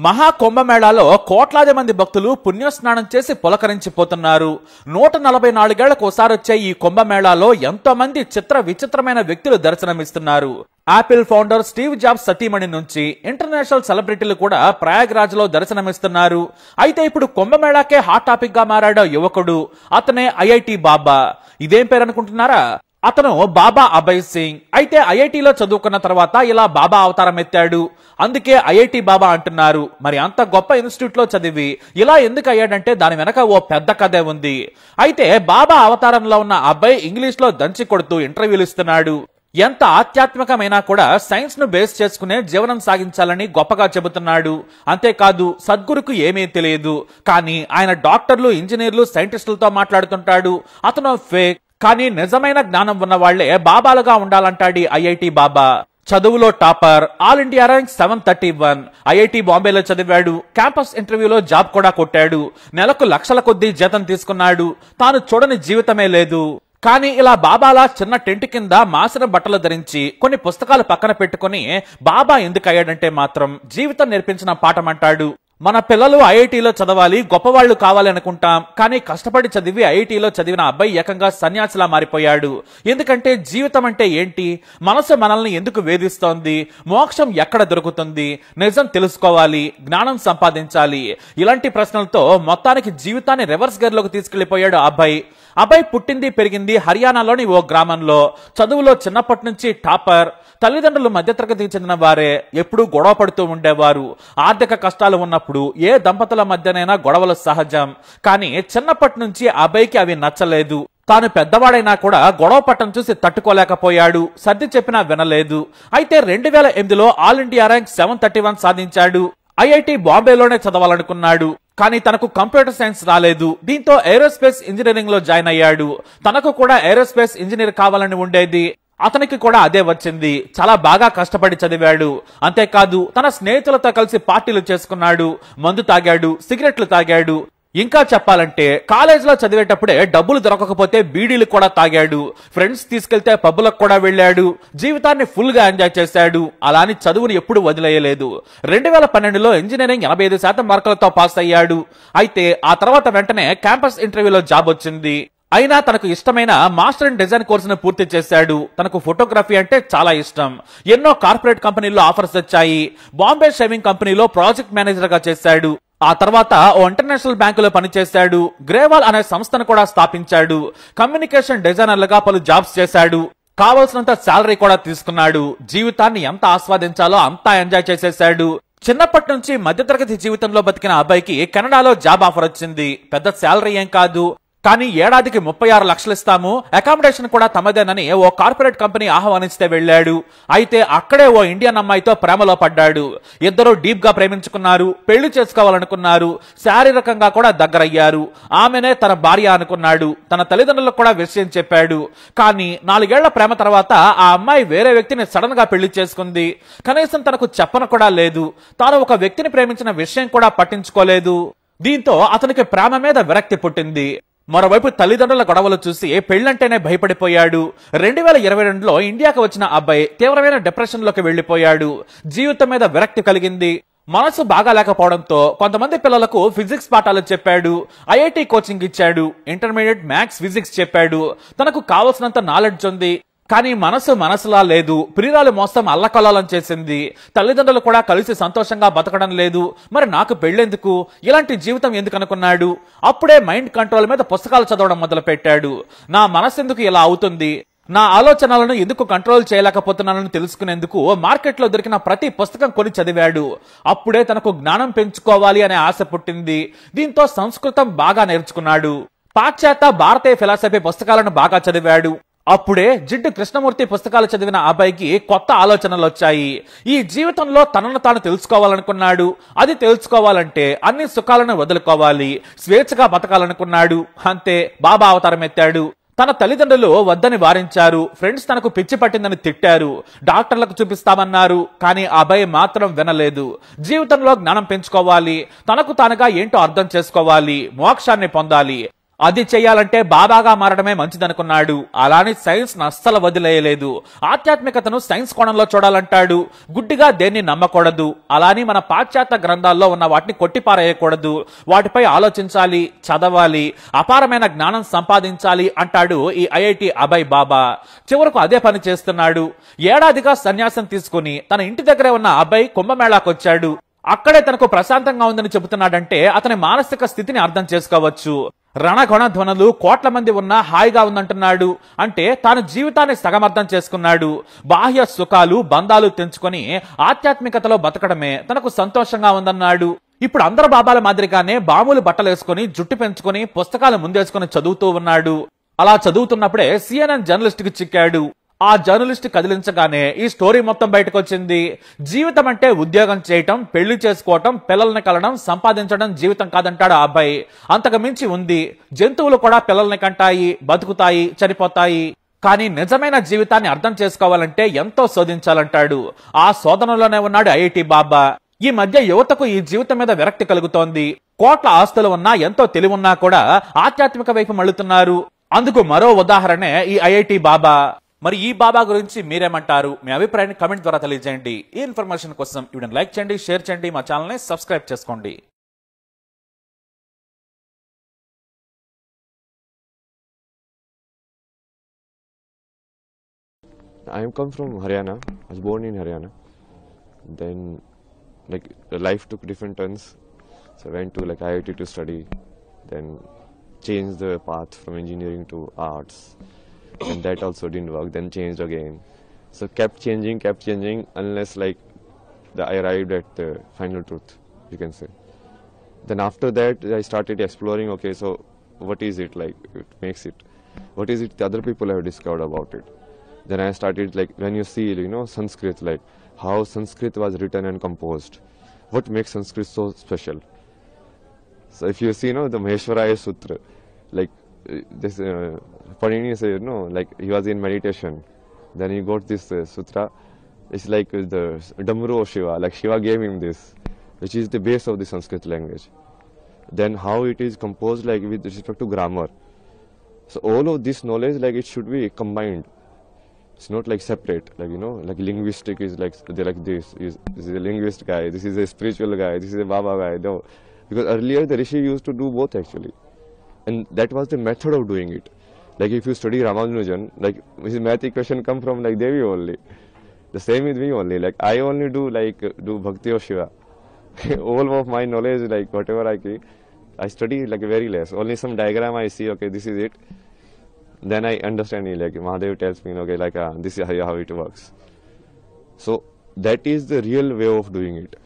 మహాకుంభమేళాలో కోట్లాది మంది భక్తులు పుణ్యస్నానం చేసి పులకరించిపోతున్నారు. 144 ఏళ్లకోసారి వచ్చే ఈ కుంభమేళాలో ఎంతో మంది విచిత్రమైన వ్యక్తులు దర్శనమిస్తున్నారు. యాపిల్ ఫౌండర్ స్టీవ్ జాబ్స్ సతీమణి నుంచి ఇంటర్నేషనల్ సెలబ్రిటీలు కూడా ప్రయాగ్రాజ్ లో దర్శనమిస్తున్నారు. అయితే ఇప్పుడు కుంభమేళాకే హాట్ టాపిక్ గా మారాడు యువకుడు. అతనే ఐఐటి బాబా. ఇదేం పేరు అనుకుంటున్నారా? అతను బాబా అభయ్ సింగ్. అయితే ఐఐటిలో చదువుకున్న తర్వాత ఇలా బాబా అవతారం ఎత్తాడు. అందుకే ఐఐటి బాబా అంటున్నారు. మరి అంత గొప్ప ఇన్స్టిట్యూట్ లో చదివి ఇలా ఎందుకు అయ్యాడంటే దాని వెనక ఓ పెద్ద కథే ఉంది. అయితే బాబా అవతారంలో ఉన్న అబ్బాయి ఇంగ్లీష్ లో దంచి కొడుతూ ఇంటర్వ్యూలు ఇస్తున్నాడు. ఎంత ఆధ్యాత్మికమైనా కూడా సైన్స్ ను బేస్ చేసుకునే జీవనం సాగించాలని గొప్పగా చెబుతున్నాడు. అంతేకాదు సద్గురుకు ఏమీ తెలియదు, కానీ ఆయన డాక్టర్లు, ఇంజనీర్లు, సైంటిస్టులతో మాట్లాడుతుంటాడు. అతను ఫేక్, కానీ నిజమైన జ్ఞానం ఉన్న వాళ్లే బాబాలుగా ఉండాలంటాడు ఐఐటి బాబా. చదువులో topper, all India rank 731. IIT బాంబేలో చదివాడు. క్యాంపస్ ఇంటర్వ్యూలో జాబ్ కూడా కొట్టాడు. నెలకు లక్షల కొద్దీ జీతం తీసుకున్నాడు. తాను చూడని జీవితమే లేదు. కానీ ఇలా బాబాలా చిన్న టెంట్ కింద మాసిన బట్టలు ధరించి కొన్ని పుస్తకాలు పక్కన పెట్టుకుని బాబా ఎందుకు అయ్యాడంటే మాత్రం జీవితం నేర్పించిన పాఠం అంటాడు. మన పిల్లలు ఐఐటిలో చదవాలి, గొప్పవాళ్లు కావాలి అనుకుంటాం, కానీ కష్టపడి చదివి ఐఐటిలో చదివిన అబ్బాయి ఏకంగా సన్యాసిలా మారిపోయాడు. ఎందుకంటే జీవితం అంటే ఏంటి, మనసు మనల్ని ఎందుకు వేధిస్తోంది, మోక్షం ఎక్కడ దొరుకుతుంది, నిజం తెలుసుకోవాలి, జ్ఞానం సంపాదించాలి, ఇలాంటి ప్రశ్నలతో మొత్తానికి జీవితాన్ని రివర్స్ గేర్ లోకి తీసుకెళ్లిపోయాడు అబ్బాయి. అబ్బాయి పుట్టింది పెరిగింది హర్యానాలోని ఓ గ్రామంలో. చదువులో చిన్నప్పటి నుంచి టాపర్. తల్లిదండ్రులు మధ్యతరగతికి చెందిన వారే. ఎప్పుడూ గొడవ పడుతూ ఉండేవారు. ఆర్థిక కష్టాలు ఉన్నప్పుడు ఏ దంపతుల మధ్యనైనా గొడవలు సహజం. కానీ చిన్నప్పటి నుంచి అబ్బాయికి అవి నచ్చలేదు. తాను పెద్దవాడైనా కూడా గొడవ పట్టం చూసి తట్టుకోలేకపోయాడు. సర్ది చెప్పినా వినలేదు. అయితే 2008లో ఆల్ ఇండియా ర్యాంక్ 731 సాధించాడు. ఐఐటి బాంబేలోనే చదవాలనుకున్నాడు, కానీ తనకు కంప్యూటర్ సైన్స్ రాలేదు. దీంతో ఏరోస్పేస్ ఇంజనీరింగ్ లో జాయిన్ అయ్యాడు. తనకు కూడా ఏరోస్పేస్ ఇంజనీర్ కావాలని ఉండేది. అతనికి కూడా అదే వచ్చింది. చాలా బాగా కష్టపడి చదివాడు. అంతేకాదు తన స్నేహితులతో కలిసి పార్టీలు చేసుకున్నాడు, మందు తాగాడు, సిగరెట్లు తాగాడు. ఇంకా చెప్పాలంటే కాలేజీలో చదివేటప్పుడే డబ్బులు దొరకకపోతే బీడీలు కూడా తాగాడు. ఫ్రెండ్స్ తీసుకెళ్తే పబ్బులకు కూడా వెళ్ళాడు. జీవితాన్ని ఫుల్ గా ఎంజాయ్ చేశాడు. అలాని చదువుని ఎప్పుడు వదిలేయలేదు. 2012లో ఇంజనీరింగ్ 85% మార్కులతో పాస్ అయ్యాడు. అయితే ఆ తర్వాత వెంటనే క్యాంపస్ ఇంటర్వ్యూలో జాబ్ వచ్చింది. అయినా తనకు ఇష్టమైన మాస్టర్ ఇన్ డిజైన్ కోర్సును పూర్తి చేశాడు. తనకు ఫోటోగ్రఫీ అంటే చాలా ఇష్టం. ఎన్నో కార్పొరేట్ కంపెనీల్లో ఆఫర్స్ వచ్చాయి. బాంబే షేవింగ్ కంపెనీలో ప్రాజెక్ట్ మేనేజర్ గా చేశాడు. ఆ తర్వాత ఓ ఇంటర్నేషనల్ బ్యాంకులో పనిచేశాడు. గ్రేవాల్ అనే సంస్థను కూడా స్థాపించాడు. కమ్యూనికేషన్ డిజైనర్లుగా పలు జాబ్స్ చేశాడు. కావలసినంత శాలరీ కూడా తీసుకున్నాడు. జీవితాన్ని ఎంత ఆస్వాదించాలో అంతా ఎంజాయ్ చేసేశాడు. చిన్నప్పటి నుంచి మధ్యతరగతి జీవితంలో బతికిన అబ్బాయికి కెనడాలో జాబ్ ఆఫర్ వచ్చింది. పెద్ద శాలరీ ఏం కాదు, కానీ ఏడాదికి 36 లక్షలు ఇస్తాము, అకామిడేషన్ కూడా తమదేనని ఓ కార్పొరేట్ కంపెనీ ఆహ్వానిస్తే వెళ్ళాడు. అయితే అక్కడే ఓ ఇండియన్ అమ్మాయితో ప్రేమలో పడ్డాడు. ఇద్దరు డీప్ గా ప్రేమించుకున్నారు. పెళ్లి చేసుకోవాలనుకున్నారు. శారీరకంగా కూడా దగ్గరయ్యారు. ఆమెనే తన భార్య అనుకున్నాడు. తన తల్లిదండ్రులకు కూడా విషయం చెప్పాడు. కానీ 4 ఏళ్ల ప్రేమ తర్వాత ఆ అమ్మాయి వేరే వ్యక్తిని సడన్ గా పెళ్లి చేసుకుంది. కనీసం తనకు చెప్పను కూడా లేదు. తాను ఒక వ్యక్తిని ప్రేమించిన విషయం కూడా పట్టించుకోలేదు. దీంతో అతనికి ప్రేమ మీద విరక్తి పుట్టింది. మరోవైపు తల్లిదండ్రుల గొడవలు చూసి పెళ్లంటేనే భయపడిపోయాడు. 2022లో ఇండియాకు వచ్చిన అబ్బాయి తీవ్రమైన డిప్రెషన్ లోకి వెళ్లిపోయాడు. జీవితం మీద విరక్తి కలిగింది. మనసు బాగా లేకపోవడంతో కొంతమంది పిల్లలకు ఫిజిక్స్ పాఠాలు చెప్పాడు. ఐఐటి కోచింగ్ ఇచ్చాడు. ఇంటర్మీడియట్ మ్యాథ్స్, ఫిజిక్స్ చెప్పాడు. తనకు కావలసినంత నాలెడ్జ్ ఉంది. కానీ మనసులా లేదు. ప్రియురాలు మోసం అల్లకల్లోలం చేసింది. తల్లిదండ్రులు కూడా కలిసి సంతోషంగా బతకడం లేదు. మరి నాకు పెళ్లెందుకు, ఇలాంటి జీవితం ఎందుకు అనుకున్నాడు. అప్పుడే మైండ్ కంట్రోల్ మీద పుస్తకాలు చదవడం మొదలు పెట్టాడు. నా మనసు ఎందుకు ఇలా అవుతుంది, నా ఆలోచనలను ఎందుకు కంట్రోల్ చేయలేకపోతున్నానని తెలుసుకునేందుకు మార్కెట్లో దొరికిన ప్రతి పుస్తకం కొని చదివాడు. అప్పుడే తనకు జ్ఞానం పెంచుకోవాలి అనే ఆశ పుట్టింది. దీంతో సంస్కృతం బాగా నేర్చుకున్నాడు. పాశ్చాత్య భారతీయ ఫిలాసఫీ పుస్తకాలను బాగా చదివాడు. అప్పుడే జిడ్డు కృష్ణమూర్తి పుస్తకాలు చదివిన అబ్బాయికి కొత్త ఆలోచనలు వచ్చాయి. ఈ జీవితంలో తనను తాను తెలుసుకోవాలనుకున్నాడు. అది తెలుసుకోవాలంటే అన్ని సుఖాలను వదులుకోవాలి, స్వేచ్ఛగా బతకాలనుకున్నాడు. అంతే, బాబా అవతారం ఎత్తాడు. తన తల్లిదండ్రులు వద్దని వారించారు. ఫ్రెండ్స్ తనకు పిచ్చి పట్టిందని తిట్టారు. డాక్టర్లకు చూపిస్తామన్నారు. కానీ ఆ అబ్బాయి మాత్రం వినలేదు. జీవితంలో జ్ఞానం పెంచుకోవాలి, తనకు తానుగా ఏంటో అర్థం చేసుకోవాలి, మోక్షాన్ని పొందాలి. అది చెయ్యాలంటే బాబాగా మారడమే మంచిదనుకున్నాడు. అలాని సైన్స్ అస్సలు వదిలేయలేదు. ఆధ్యాత్మికతను సైన్స్ కోణంలో చూడాలంటాడు. గుడ్డిగా దేన్ని నమ్మకూడదు. అలాని మన పాశ్చాత్య గ్రంథాల్లో ఉన్న వాటిని కొట్టిపారేయకూడదు. వాటిపై ఆలోచించాలి, చదవాలి, అపారమైన జ్ఞానం సంపాదించాలి అంటాడు ఈ ఐఐటి అభయ్ బాబా. చివరకు అదే పని చేస్తున్నాడు. ఏడాదిగా సన్యాసం తీసుకుని తన ఇంటి దగ్గరే ఉన్న అభయ్ కుంభమేళాకొచ్చాడు. అక్కడే తనకు ప్రశాంతంగా ఉందని చెబుతున్నాడంటే అతని మానసిక స్థితిని అర్థం చేసుకోవచ్చు. రణగొణ ధ్వనులు కోట్ల మంది ఉన్నా హాయిగా ఉందంటున్నాడు. అంటే తాను జీవితాన్ని సగమర్థం చేసుకున్నాడు. బాహ్య సుఖాలు బంధాలు తెంచుకొని ఆధ్యాత్మికతలో బతకడమే తనకు సంతోషంగా ఉందన్నాడు. ఇప్పుడు అందరు బాబాల మాదిరిగానే బాములు బట్టలేసుకుని జుట్టు పెంచుకుని పుస్తకాలు ముందేసుకుని చదువుతూ ఉన్నాడు. అలా చదువుతున్నప్పుడే CNN జర్నలిస్ట్ కి చిక్కాడు. ఆ జర్నలిస్ట్ కదిలించగానే ఈ స్టోరీ మొత్తం బయటకు వచ్చింది. జీవితం అంటే ఉద్యోగం చేయటం, పెళ్లి చేసుకోవటం, పిల్లల్ని కలడం, సంపాదించడం జీవితం కాదంటాడు ఆ అబ్బాయి. అంతకు మించి ఉంది. జంతువులు కూడా పిల్లల్ని కంటాయి, బతుకుతాయి, చనిపోతాయి. కానీ నిజమైన జీవితాన్ని అర్థం చేసుకోవాలంటే ఎంతో శోధించాలంటాడు. ఆ శోధనలోనే ఉన్నాడు ఐఐటి బాబా. ఈ మధ్య యువతకు ఈ జీవితం మీద విరక్తి కలుగుతోంది. కోట్ల ఆస్తులు ఉన్నా, ఎంతో తెలివున్నా కూడా ఆధ్యాత్మిక వైపు మళ్ళుతున్నారు. అందుకు మరో ఉదాహరణే ఈ ఐఐటి బాబా. మరి ఈ బాబా గురించి మీరేమంటారు? మీ అభిప్రాయాన్ని కమెంట్ ద్వారా తెలియజేయండి. ఈ ఇన్ఫర్మేషన్ కోసం వీడియోని లైక్ చేయండి, షేర్ చేయండి, మా ఛానల్ని సబ్స్క్రైబ్ చేసుకోండి. I come from Haryana. I was born in Haryana. Then, like, life took different turns. So I went to like IIT to study. Then changed the path from engineering to arts. And that also didn't work. Then changed again. So kept changing unless like I arrived at the final truth, you can say. Then after that, I started exploring. Okay, so what is it like? It makes it. What is it the other people have discovered about it? Then I started like when you see Sanskrit, like how Sanskrit was written and composed. What makes Sanskrit so special? So if you see, the Maheshwaraya Sutra, like this Panini says, like he was in meditation. Then he got this sutra. It's like the Damru of Shiva, like Shiva gave him this, which is the base of the Sanskrit language. Then how it is composed, like with respect to grammar. So all of this knowledge, like it should be combined. It's not like separate, like like linguistic is like they're like this is a linguist guy, this is a spiritual guy, this is a Baba guy. No, because earlier the Rishi used to do both actually, and that was the method of doing it. Like if you study Ramanujan, like his math equation come from like Devi only. The same with me only. Like I only do Bhakti of Shiva. All of my knowledge, like whatever I study like very less. Only some diagram I see. Okay, this is it. Then I understand it. Like Mahadev tells me, okay, like this is how it works. So that is the real way of doing it.